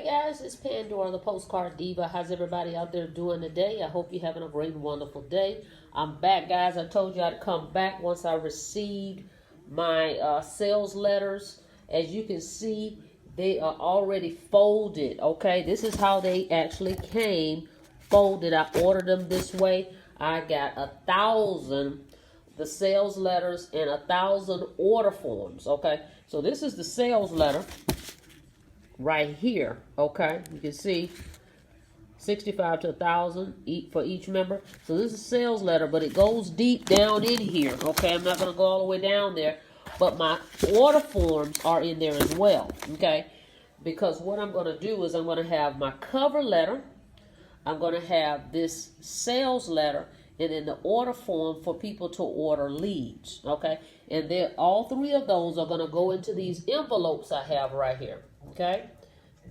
guys, it's Pandora, the Postcard Diva. How's everybody out there doing today? I hope you're having a great and wonderful day. I'm back, guys. I told you I'd come back once I received my sales letters. As you can see, they are already folded, okay? This is how they actually came folded. I ordered them this way. I got 1,000 the sales letters and 1,000 order forms, okay? So this is the sales letter right here, okay? You can see 65 to 1,000 for each member. So this is a sales letter, but it goes deep down in here, okay? I'm not going to go all the way down there, but my order forms are in there as well, okay? Because what I'm going to do is I'm going to have my cover letter, I'm going to have this sales letter, and then the order form for people to order leads, okay? And then all three of those are going to go into these envelopes I have right here, okay?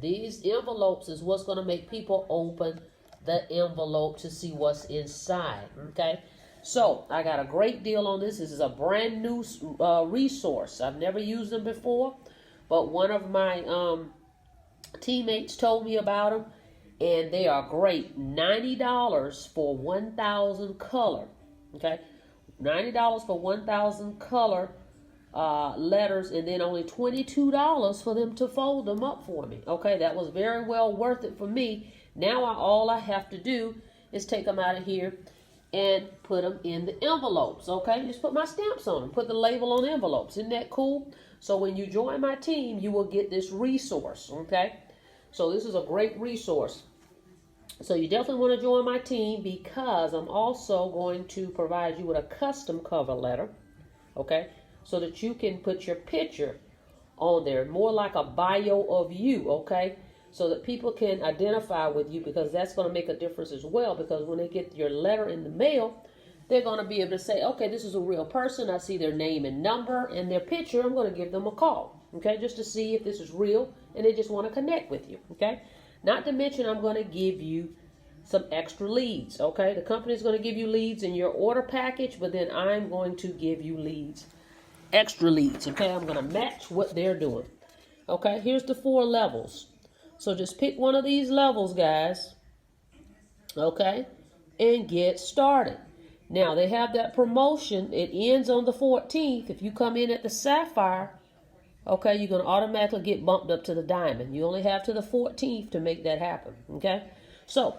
These envelopes is what's going to make people open the envelope to see what's inside, okay? So I got a great deal on this. This is a brand new resource. I've never used them before, but one of my teammates told me about them. And they are great. $90 for 1,000 color. Okay, $90 for 1,000 color letters, and then only $22 for them to fold them up for me. Okay, that was very well worth it for me. Now all I have to do is take them out of here and put them in the envelopes. Okay, just put my stamps on them. Put the label on the envelopes. Isn't that cool? So when you join my team, you will get this resource. Okay. So this is a great resource. So you definitely want to join my team, because I'm also going to provide you with a custom cover letter, okay, so that you can put your picture on there, more like a bio of you, okay, so that people can identify with you, because that's going to make a difference as well, because when they get your letter in the mail, they're going to be able to say, okay, this is a real person. I see their name and number and their picture. I'm going to give them a call, okay, just to see if this is real, and they just want to connect with you, okay. Not to mention, I'm going to give you some extra leads, okay? The company is going to give you leads in your order package, but then I'm going to give you leads, extra leads, okay? I'm going to match what they're doing, okay? Here's the 4 levels. So just pick one of these levels, guys, okay, and get started. Now, they have that promotion. It ends on the 14th. If you come in at the Sapphire, okay, you're going to automatically get bumped up to the Diamond. You only have to the 14th to make that happen, okay? So,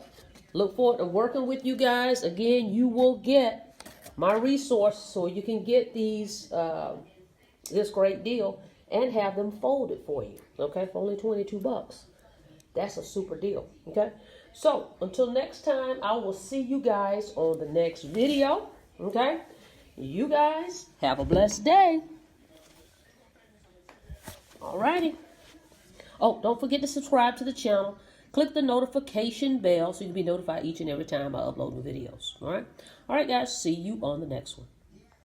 look forward to working with you guys. Again, you will get my resource so you can get these, this great deal and have them folded for you, okay, for only 22 bucks. That's a super deal, okay? So, until next time, I will see you guys on the next video, okay? You guys have a blessed day. Alrighty. Oh, don't forget to subscribe to the channel. Click the notification bell so you can be notified each and every time I upload new videos. Alright? Alright, guys. See you on the next one.